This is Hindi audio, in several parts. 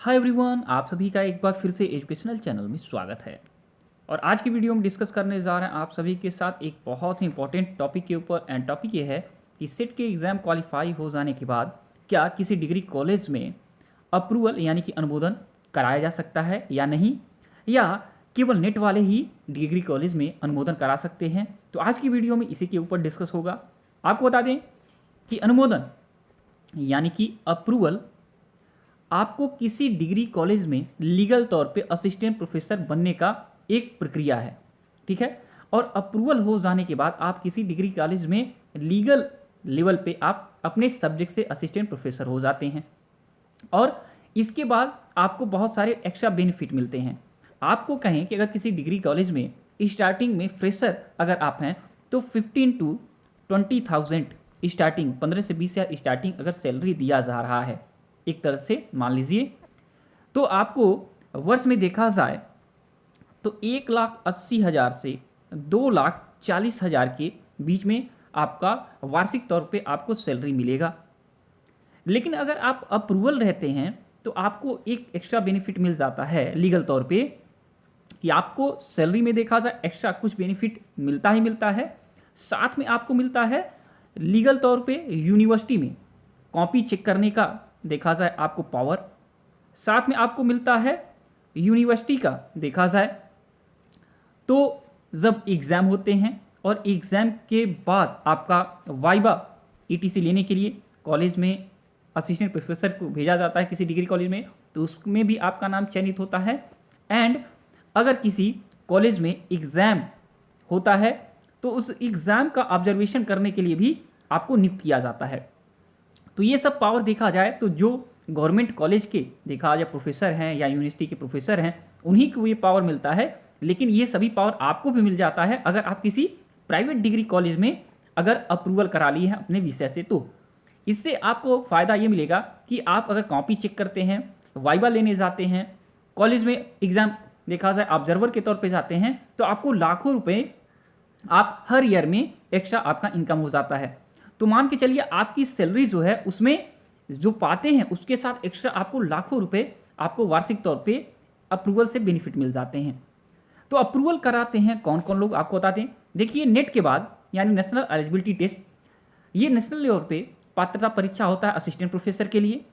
हाय एवरीवन, आप सभी का एक बार फिर से एजुकेशनल चैनल में स्वागत है। और आज की वीडियो में डिस्कस करने जा रहे हैं आप सभी के साथ एक बहुत ही इंपॉर्टेंट टॉपिक के ऊपर। एंड टॉपिक ये है कि सेट के एग्ज़ाम क्वालिफाई हो जाने के बाद क्या किसी डिग्री कॉलेज में अप्रूवल यानी कि अनुमोदन कराया जा सकता है या नहीं, या केवल नेट वाले ही डिग्री कॉलेज में अनुमोदन करा सकते हैं। तो आज की वीडियो में इसी के ऊपर डिस्कस होगा। आपको बता दें कि अनुमोदन यानी कि अप्रूवल आपको किसी डिग्री कॉलेज में लीगल तौर पे असिस्टेंट प्रोफेसर बनने का एक प्रक्रिया है, ठीक है। और अप्रूवल हो जाने के बाद आप किसी डिग्री कॉलेज में लीगल लेवल पे आप अपने सब्जेक्ट से असिस्टेंट प्रोफेसर हो जाते हैं। और इसके बाद आपको बहुत सारे एक्स्ट्रा बेनिफिट मिलते हैं। आपको कहें कि अगर किसी डिग्री कॉलेज में स्टार्टिंग में फ्रेशर अगर आप हैं तो 15 to 20,000 स्टार्टिंग 15 से 20,000 स्टार्टिंग अगर सैलरी दिया जा रहा है, एक तरह से मान लीजिए, तो आपको वर्ष में देखा जाए तो 1,80,000 से 2,40,000 के बीच में आपका वार्षिक तौर पे आपको सैलरी मिलेगा। लेकिन अगर आप अप्रूवल रहते हैं तो आपको एक एक्स्ट्रा बेनिफिट मिल जाता है लीगल तौर पे, कि आपको सैलरी में देखा जाए एक्स्ट्रा कुछ बेनिफिट मिलता ही मिलता है। साथ में आपको मिलता है लीगल तौर पे यूनिवर्सिटी में कॉपी चेक करने का देखा जाए आपको पावर। साथ में आपको मिलता है यूनिवर्सिटी का देखा जाए तो जब एग्ज़ाम होते हैं और एग्ज़ाम के बाद आपका वाइवा ईटीसी लेने के लिए कॉलेज में असिस्टेंट प्रोफेसर को भेजा जाता है किसी डिग्री कॉलेज में, तो उसमें भी आपका नाम चयनित होता है। एंड अगर किसी कॉलेज में एग्ज़ाम होता है तो उस एग्ज़ाम का ऑब्जर्वेशन करने के लिए भी आपको नियुक्त किया जाता है। तो ये सब पावर देखा जाए तो जो गवर्नमेंट कॉलेज के देखा जाए प्रोफेसर हैं या यूनिवर्सिटी के प्रोफेसर हैं उन्हीं को ये पावर मिलता है। लेकिन ये सभी पावर आपको भी मिल जाता है अगर आप किसी प्राइवेट डिग्री कॉलेज में अगर अप्रूवल करा लिए हैं अपने विषय से। तो इससे आपको फ़ायदा ये मिलेगा कि आप अगर कॉपी चेक करते हैं, वाइवा लेने जाते हैं, कॉलेज में एग्ज़ाम देखा जाए ऑब्जर्वर के तौर पे जाते हैं, तो आपको लाखों रुपए आप हर ईयर में एक्स्ट्रा आपका इनकम हो जाता है। तो मान के चलिए आपकी सैलरी जो है उसमें जो पाते हैं उसके साथ एक्स्ट्रा आपको लाखों रुपए आपको वार्षिक तौर पे अप्रूवल से बेनिफिट मिल जाते हैं। तो अप्रूवल कराते हैं कौन कौन लोग, आपको बताते हैं। देखिए, नेट के बाद यानी नेशनल एलिजिबिलिटी टेस्ट, ये नेशनल लेवल पे पात्रता परीक्षा होता है असिस्टेंट प्रोफेसर के लिए।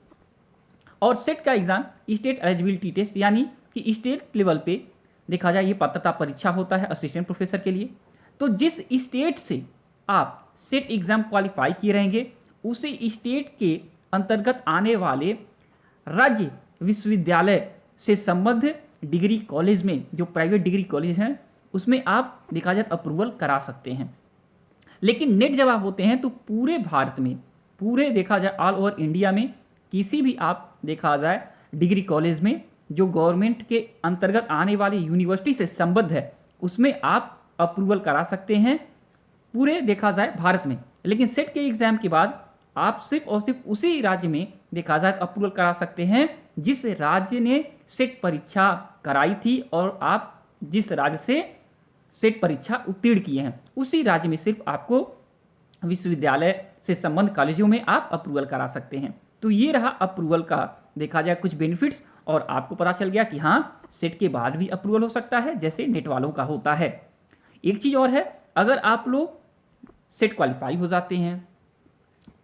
और सेट का एग्ज़ाम स्टेट एलिजिबिलिटी टेस्ट यानी कि स्टेट लेवल पे देखा जाए ये पात्रता परीक्षा होता है असिस्टेंट प्रोफेसर के लिए। तो जिस स्टेट से आप सेट एग्ज़ाम क्वालिफाई किए रहेंगे उसी स्टेट के अंतर्गत आने वाले राज्य विश्वविद्यालय से संबद्ध डिग्री कॉलेज में, जो प्राइवेट डिग्री कॉलेज हैं, उसमें आप देखा जाए अप्रूवल करा सकते हैं। लेकिन नेट जब आप होते हैं तो पूरे भारत में, पूरे देखा जाए ऑल ओवर इंडिया में किसी भी आप देखा जाए डिग्री कॉलेज में जो गवर्नमेंट के अंतर्गत आने वाली यूनिवर्सिटी से संबद्ध है उसमें आप अप्रूवल करा सकते हैं पूरे देखा जाए भारत में। लेकिन सेट के एग्ज़ाम के बाद आप सिर्फ और सिर्फ उसी राज्य में देखा जाए अप्रूवल करा सकते हैं जिस राज्य ने सेट परीक्षा कराई थी, और आप जिस राज्य से सेट परीक्षा उत्तीर्ण किए हैं उसी राज्य में सिर्फ आपको विश्वविद्यालय से संबंध कॉलेजों में आप अप्रूवल करा सकते हैं। तो ये रहा अप्रूवल का देखा जाए कुछ बेनिफिट्स, और आपको पता चल गया कि हाँ, सेट के बाद भी अप्रूवल हो सकता है जैसे नेट वालों का होता है। एक चीज़ और है, अगर आप लोग सेट क्वालिफाई हो जाते हैं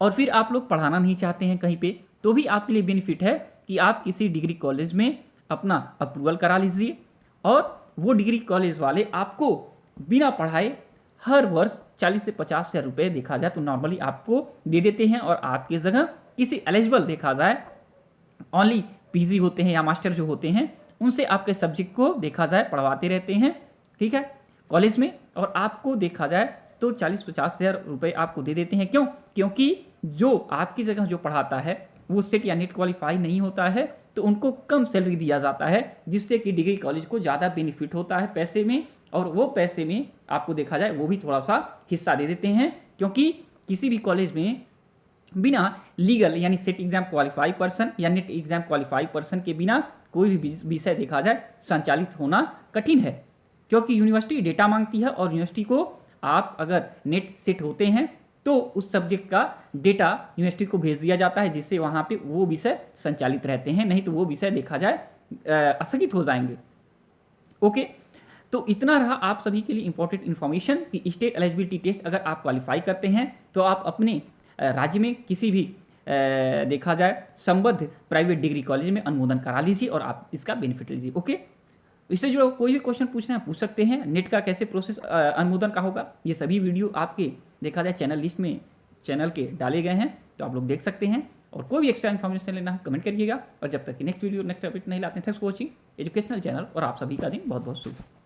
और फिर आप लोग पढ़ाना नहीं चाहते हैं कहीं पे, तो भी आपके लिए बेनिफिट है कि आप किसी डिग्री कॉलेज में अपना अप्रूवल करा लीजिए और वो डिग्री कॉलेज वाले आपको बिना पढ़ाए हर वर्ष 40 से 50,000 रुपये देखा जाए तो नॉर्मली आपको दे देते हैं। और आपकी जगह किसी एलिजिबल देखा जाए ओनली पीजी होते हैं या मास्टर जो होते हैं उनसे आपके सब्जेक्ट को देखा जाए पढ़वाते रहते हैं, ठीक है, कॉलेज में। और आपको देखा जाए तो 40-50,000 रुपये आपको दे देते हैं। क्यों? क्योंकि जो आपकी जगह जो पढ़ाता है वो सेट या नेट क्वालिफाई नहीं होता है, तो उनको कम सैलरी दिया जाता है जिससे कि डिग्री कॉलेज को ज़्यादा बेनिफिट होता है पैसे में, और वो पैसे में आपको देखा जाए वो भी थोड़ा सा हिस्सा दे देते हैं। क्योंकि किसी भी कॉलेज में बिना लीगल यानी सेट एग्जाम क्वालिफाई पर्सन या नेट एग्जाम क्वालिफाई पर्सन के बिना कोई भी विषय देखा जाए संचालित होना कठिन है, क्योंकि यूनिवर्सिटी डेटा मांगती है और यूनिवर्सिटी को आप अगर नेट सेट होते हैं तो उस सब्जेक्ट का डेटा यूनिवर्सिटी को भेज दिया जाता है, जिससे वहाँ पे वो विषय संचालित रहते हैं, नहीं तो वो विषय देखा जाए स्थगित हो जाएंगे। ओके, तो इतना रहा आप सभी के लिए इंपॉर्टेंट इन्फॉर्मेशन कि स्टेट एलिजिबिलिटी टेस्ट अगर आप क्वालिफाई करते हैं तो आप अपने राज्य में किसी भी देखा जाए संबद्ध प्राइवेट डिग्री कॉलेज में अनुमोदन करा लीजिए और आप इसका बेनिफिट लीजिए। ओके, इससे जो कोई भी क्वेश्चन पूछना है पूछ सकते हैं। नेट का कैसे प्रोसेस अनुमोदन का होगा, ये सभी वीडियो आपके देखा जाए चैनल लिस्ट में चैनल के डाले गए हैं, तो आप लोग देख सकते हैं। और कोई भी एक्स्ट्रा इन्फॉर्मेशन लेना है कमेंट करिएगा। और जब तक कि नेक्स्ट वीडियो नेक्स्ट टॉपिक नहीं लाते हैं, thanks for watching educational channel, और आप सभी का दिन बहुत बहुत शुभ।